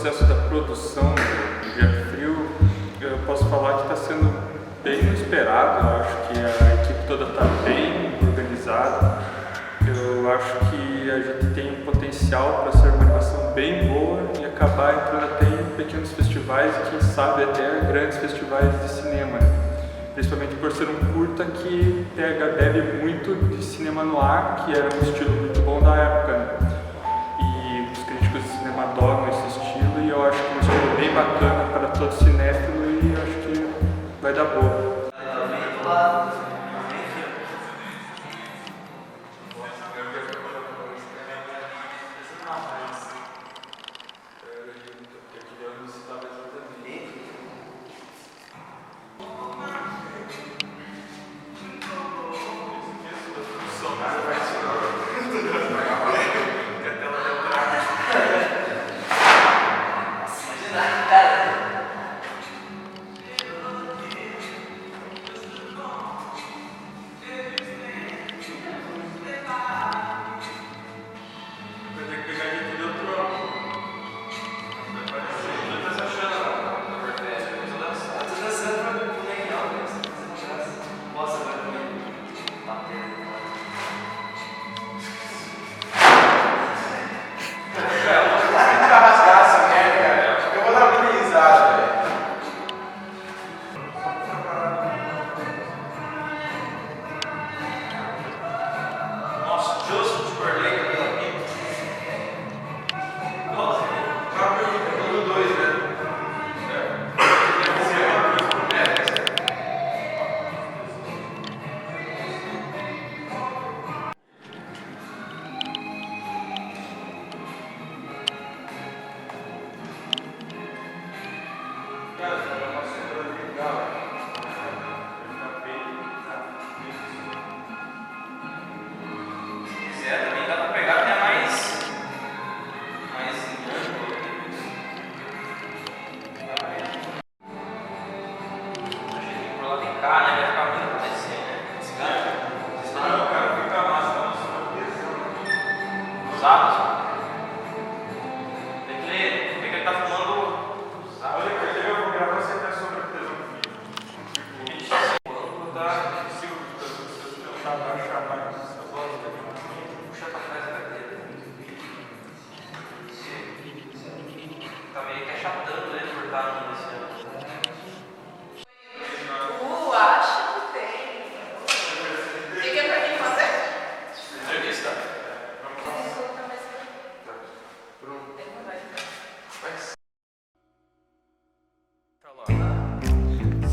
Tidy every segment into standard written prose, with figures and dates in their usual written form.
processo da produção do Dia Frio, eu posso falar que está sendo bem esperado. Eu acho que a equipe toda está bem organizada. Eu acho que a gente tem um potencial para ser uma animação bem boa e acabar entrando até em pequenos festivais e quem sabe até grandes festivais de cinema. Principalmente por ser um curta que bebe muito de cinema noir, que era um estilo muito bom da época, né? E os críticos de cinema adoram esse estilo e eu acho que é um estilo bem bacana para todo cinéfilo e acho que vai dar boa.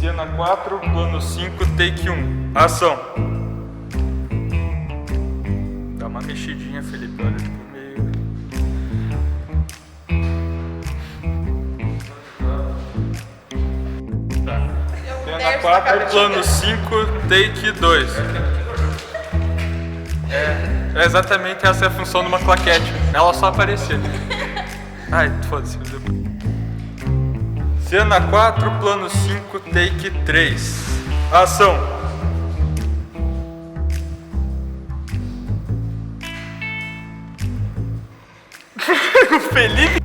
Cena 4, plano 5, take 1. Ação. Dá uma mexidinha, Felipe, olha pro meio. Tá. Cena 4, plano 5, take 2. É exatamente essa é a função de uma claquete. Ela só aparecer. Ai, foda-se. Cena 4, plano 5, take 3. Ação. O Felipe.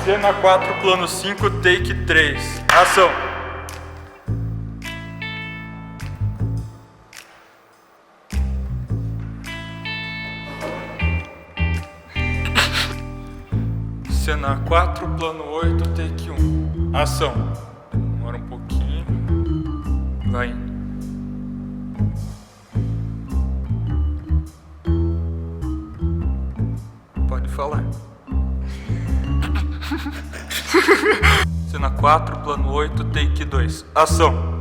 Cena 4, plano 5, take 3. Ação. Cena 4, plano 8, take 1. Ação. Demora um pouquinho. Vai indo. Pode falar. Cena 4, plano 8, take 2. Ação.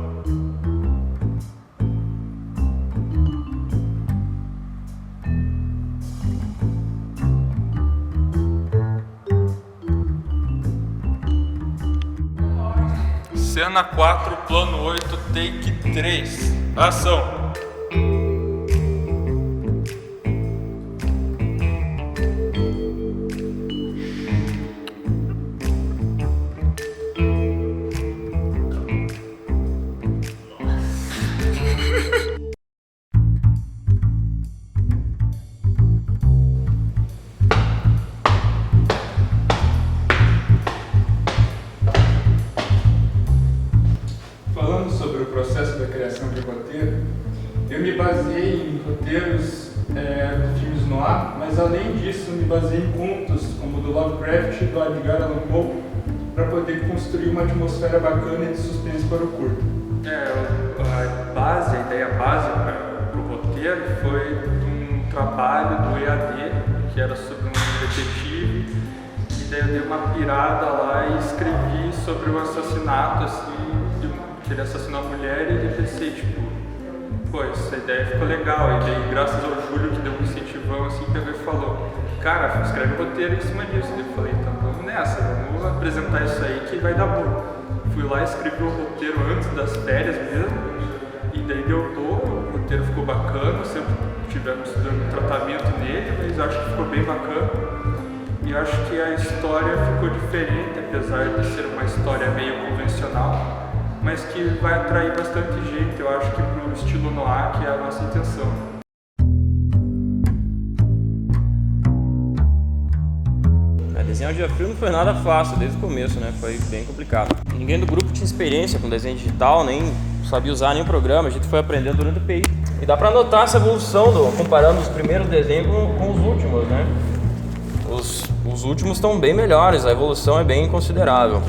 Cena 4, plano 8, take 3. Ação. roteiros de filmes noir, mas além disso me baseei em contos como do Lovecraft e do Edgar Allan Poe para poder construir uma atmosfera bacana e de suspense para o curto. A ideia base para o roteiro foi um trabalho do EAD, que era sobre um detetive, e daí eu dei uma pirada lá e escrevi sobre o assassinato, assim, que ele assassinou a mulher, e eu pensei, tipo, pô, essa ideia ficou legal, e daí graças ao Júlio que deu um incentivão, assim, pegou e falou, cara, escreve o roteiro em cima disso. E eu falei, então vamos nessa, vamos apresentar isso aí que vai dar bom. Fui lá e escrevi o roteiro antes das férias mesmo, e daí deu bom, o roteiro ficou bacana, sempre tivemos dando tratamento nele, mas acho que ficou bem bacana. E acho que a história ficou diferente, apesar de ser uma história meio convencional, mas que vai atrair bastante gente, eu acho que pro estilo noir, que é a nossa intenção. Desenhar o Dia Frio não foi nada fácil desde o começo, né? Foi bem complicado. Ninguém do grupo tinha experiência com desenho digital, nem sabia usar nenhum programa, a gente foi aprendendo durante o PI. E dá pra notar essa evolução comparando os primeiros desenhos com os últimos, né? Os últimos estão bem melhores, a evolução é bem considerável.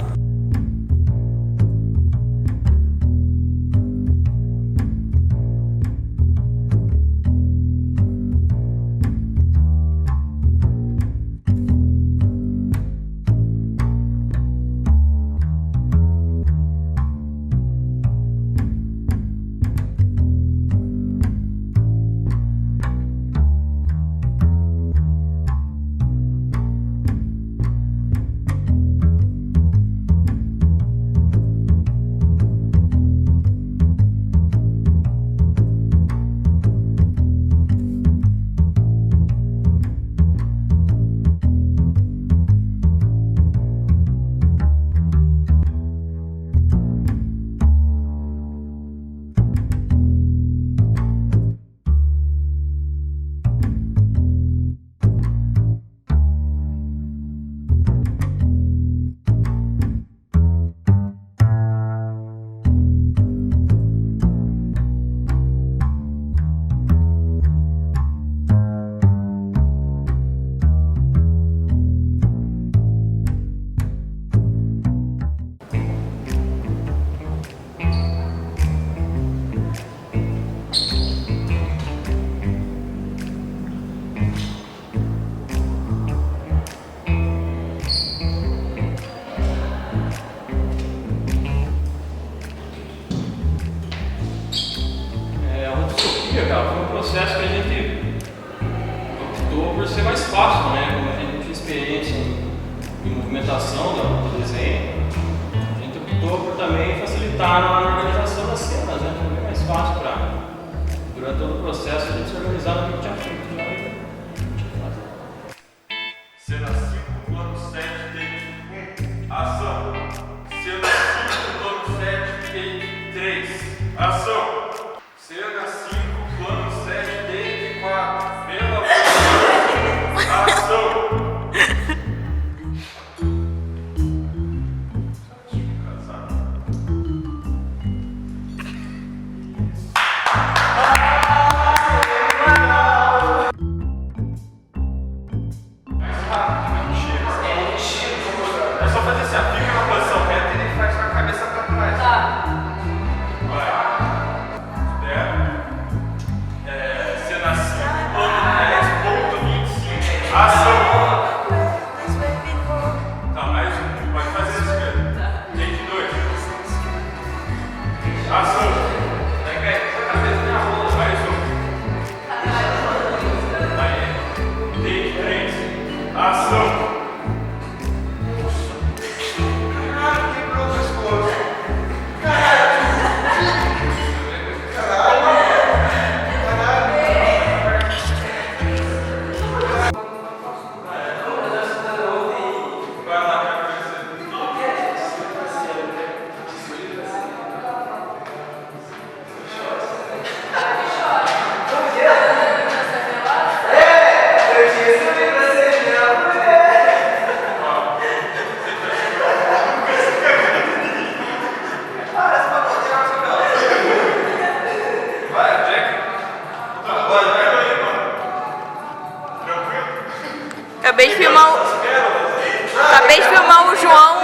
Foi um processo que a gente optou por ser mais fácil, né? Como a gente não tinha experiência em movimentação do desenho, a gente optou por também facilitar na organização das cenas, né? Foi bem mais fácil para, durante todo o processo, a gente se organizar no que tinha feito. Cena 5, plano 7, take 1, ação. Cena 5, plano 7, take 3, ação. Cena 5, plano 7, take 4, pela ação. É só fazer assim, fica na posição reta e ele faz com a cabeça pra trás. Tá. Vai. Espera. Cena 5, plano 10.25. Ação. Tá, mais um. Pode fazer isso mesmo. Take 2. Ação. Vai cair com a cabeça na rola. Mais um. Aí. Take 3. Ação. Eu tinha escrevido pra você, não. Acabei de filmar o João.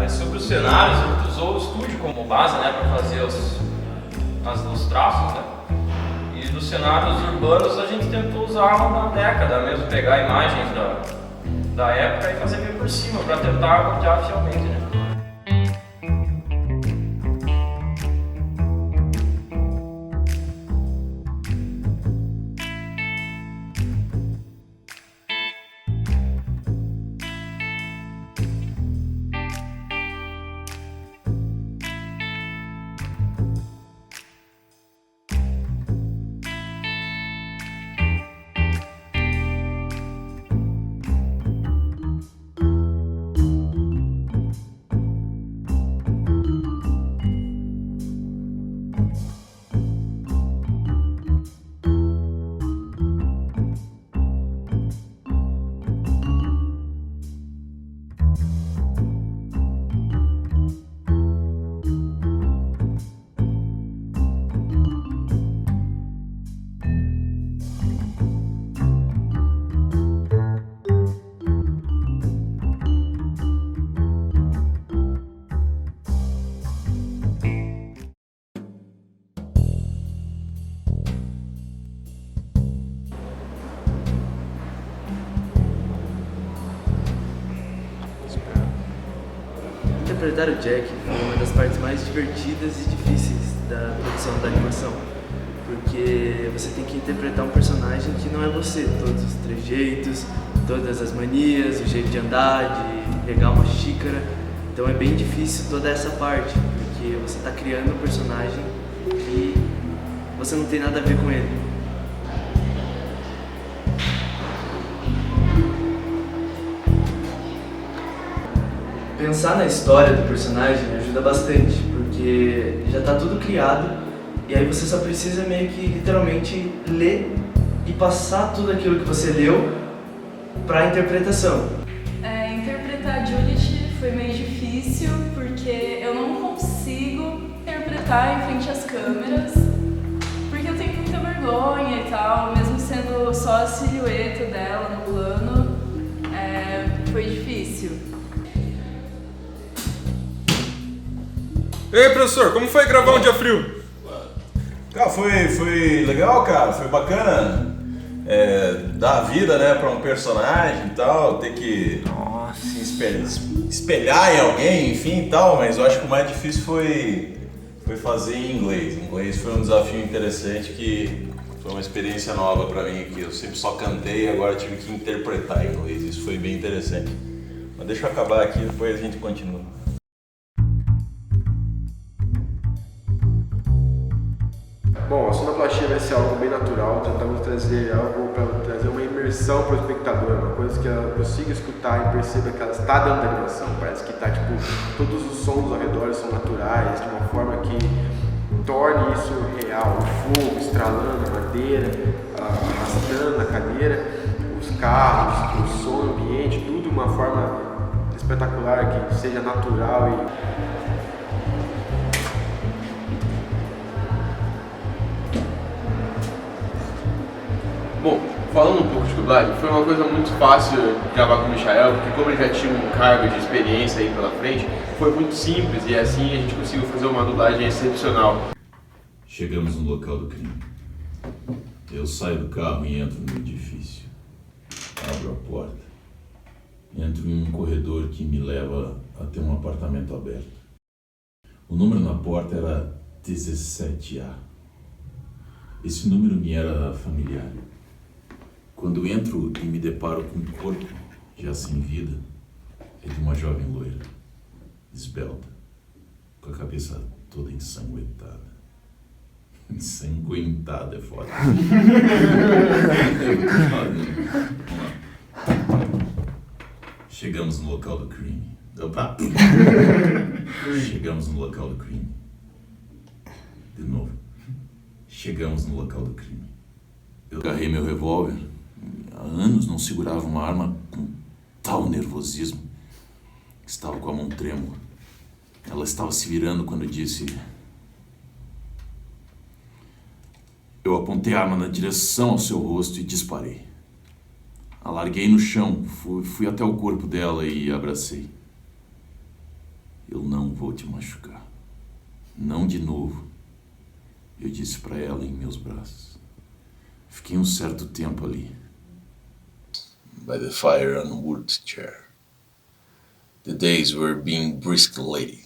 Sobre os cenários, a gente usou o estúdio como base, né, para fazer os traços, né? E dos cenários urbanos a gente tentou usar uma década mesmo, pegar imagens da época e fazer meio por cima, para tentar copiar fielmente, né? Interpretar o Jack foi uma das partes mais divertidas e difíceis da produção da animação, porque você tem que interpretar um personagem que não é você, todos os trejeitos, todas as manias, o jeito de andar, de pegar uma xícara, então é bem difícil toda essa parte, porque você está criando um personagem e você não tem nada a ver com ele. Pensar na história do personagem ajuda bastante, porque já está tudo criado e aí você só precisa meio que literalmente ler e passar tudo aquilo que você leu para a interpretação. Interpretar a Juliet foi meio difícil porque eu não consigo interpretar em frente às câmeras, porque eu tenho muita vergonha e tal, mesmo sendo só a silhueta dela no plano, foi difícil. Ei, professor, como foi gravar um dia frio? Cara, foi legal, cara, foi bacana. Dar a vida, né, pra um personagem e tal, ter que se espelhar em alguém, enfim e tal, mas eu acho que o mais difícil foi fazer em inglês. Em inglês foi um desafio interessante, que foi uma experiência nova pra mim, que eu sempre só cantei e agora tive que interpretar em inglês. Isso foi bem interessante. Mas deixa eu acabar aqui, depois a gente continua. Bom, a sonoplastia vai ser algo bem natural, tentamos trazer algo para trazer uma imersão para o espectador, uma coisa que ela consiga escutar e perceba que ela está dentro da animação. Parece que todos os sons ao redor são naturais, de uma forma que torne isso real. O fogo estralando a madeira, arrastando a cadeira, os carros, o som, o ambiente, tudo de uma forma espetacular, que seja natural e... Bom, falando um pouco de dublagem, foi uma coisa muito fácil gravar com o Michael, porque como ele já tinha um cargo de experiência aí pela frente, foi muito simples e assim a gente conseguiu fazer uma dublagem excepcional. Chegamos no local do crime. Eu saio do carro e entro no edifício. abro a porta. Entro em um corredor que me leva até um apartamento aberto. O número na porta era 17A. Esse número me era familiar. Quando entro e me deparo com um corpo já sem vida, é de uma jovem loira, esbelta, com a cabeça toda ensanguentada. Ensanguentada é foda. Chegamos no local do crime. Opa! Chegamos no local do crime. De novo. Chegamos no local do crime. Eu agarrei meu revólver. Há anos não segurava uma arma com tal nervosismo. Estava com a mão trêmula. Ela estava se virando quando disse... Eu apontei a arma na direção ao seu rosto e disparei. A larguei no chão, fui até o corpo dela e abracei. Eu não vou te machucar. Não de novo. Eu disse para ela em meus braços. Fiquei um certo tempo ali. By the fire on a wood chair. The days were being brisk lady.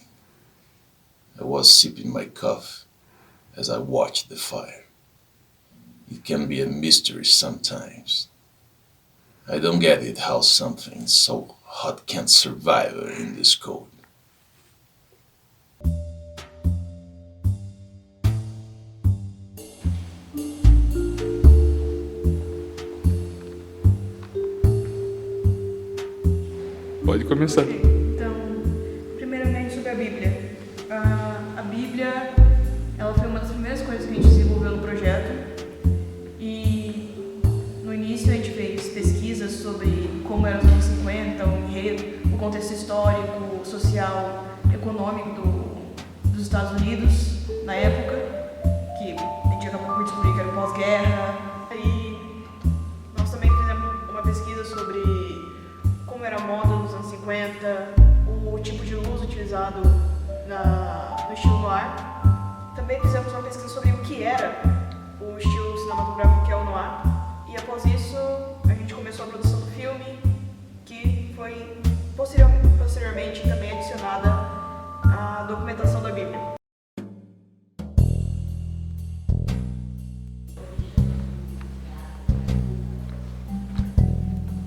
I was sipping my coffee as I watched the fire. It can be a mystery sometimes. I don't get it how something so hot can't survive in this cold. Pode começar. Então, primeiramente sobre a Bíblia. A Bíblia, ela foi uma das primeiras coisas que a gente desenvolveu no projeto. E no início a gente fez pesquisas sobre como eram os anos 50, o enredo, o contexto histórico, social, econômico dos Estados Unidos na época, que a gente acabou por descobrir que era pós-guerra. E nós também fizemos uma pesquisa sobre como era a moda nos anos 50, o tipo de luz utilizado no estilo noir. Também fizemos uma pesquisa sobre o que era o estilo cinematográfico que é o noir. E após isso, a gente começou a produção do filme, que foi posteriormente também adicionada à documentação da Bíblia.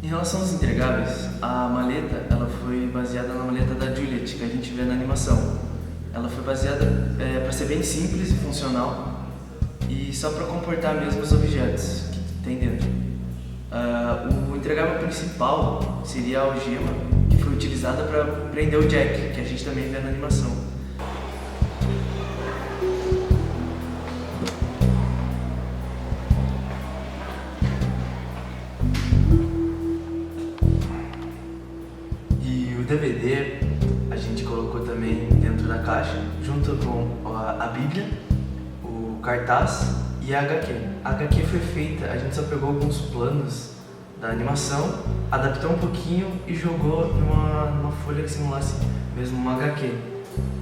Em relação aos entregáveis, a maleta ela foi baseada na maleta da Juliet, que a gente vê na animação. Ela foi baseada para ser bem simples e funcional e só para comportar mesmo os objetos que tem dentro. O entregável principal seria a algema, que foi utilizada para prender o Jack, que a gente também vê na animação. DVD a gente colocou também dentro da caixa, junto com a Bíblia, o cartaz e a HQ. A HQ foi feita, a gente só pegou alguns planos da animação, adaptou um pouquinho e jogou numa folha que simulasse mesmo uma HQ.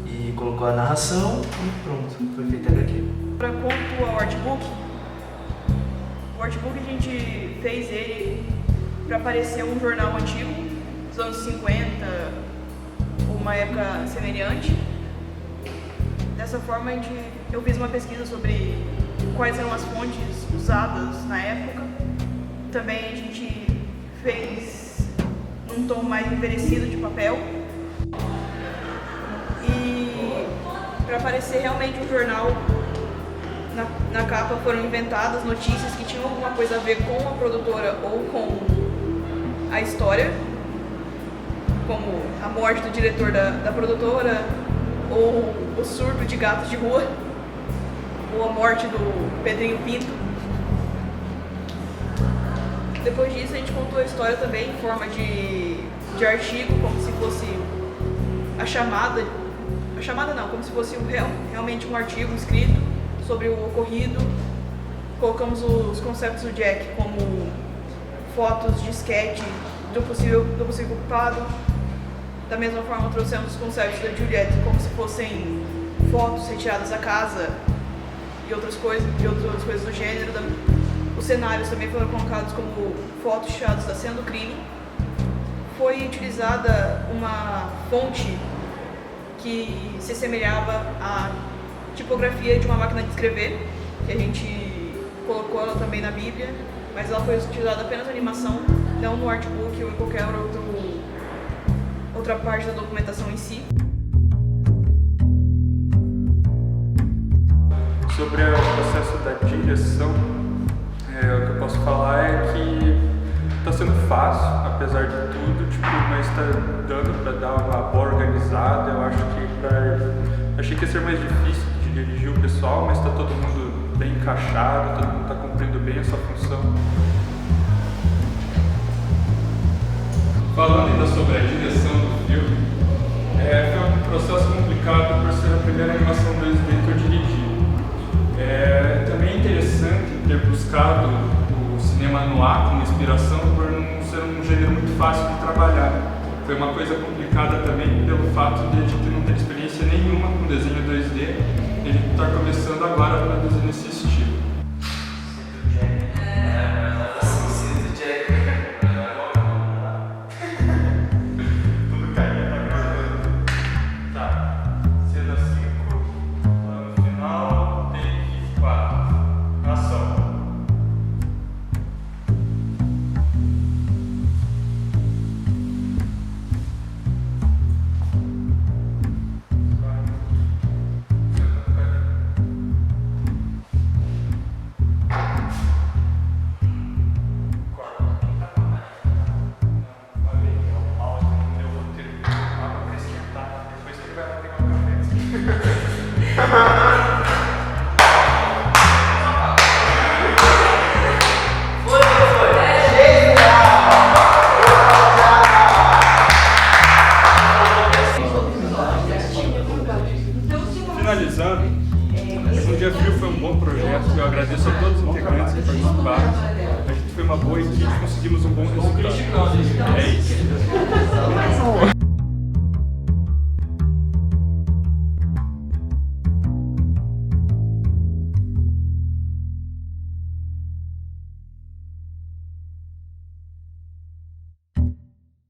E colocou a narração e pronto, foi feita a HQ. Para quanto ao artbook, o artbook a gente fez ele para parecer um jornal antigo, dos anos 50, uma época semelhante. Dessa forma, eu fiz uma pesquisa sobre quais eram as fontes usadas na época. Também a gente fez num tom mais envelhecido de papel. E para parecer realmente um jornal, na capa foram inventadas notícias que tinham alguma coisa a ver com a produtora ou com a história, como a morte do diretor da produtora, ou o surto de gatos de rua, ou a morte do Pedrinho Pinto. Depois disso a gente contou a história também em forma de artigo, como se fosse como se fosse realmente um artigo escrito sobre o ocorrido. Colocamos os conceitos do Jack como fotos de sketch do possível culpado. Da mesma forma, trouxemos os conceitos da Juliette como se fossem fotos retiradas da casa e outras coisas do gênero. Os cenários também foram colocados como fotos tiradas da cena do crime. Foi utilizada uma fonte que se assemelhava à tipografia de uma máquina de escrever, que a gente colocou ela também na Bíblia, mas ela foi utilizada apenas na animação, não no artbook ou em qualquer outra parte da documentação em si. Sobre o processo da direção, o que eu posso falar é que está sendo fácil, apesar de tudo, mas está dando para dar uma boa organizada. Eu acho que achei que ia ser mais difícil de dirigir o pessoal, mas está todo mundo bem encaixado, todo mundo está cumprindo bem a sua função. Falando ainda sobre a direção do filme, foi um processo complicado por ser a primeira animação 2D que eu dirigi. Também é interessante ter buscado o cinema noir como inspiração por não ser um gênero muito fácil de trabalhar. Foi uma coisa complicada também pelo fato de a gente não ter experiência nenhuma com desenho 2D e a gente está começando agora a produzir nesse estilo. Finalizando, Um Dia Frio foi um bom projeto, eu agradeço a todos os integrantes que participaram. A gente foi uma boa equipe, conseguimos um bom resultado. É isso.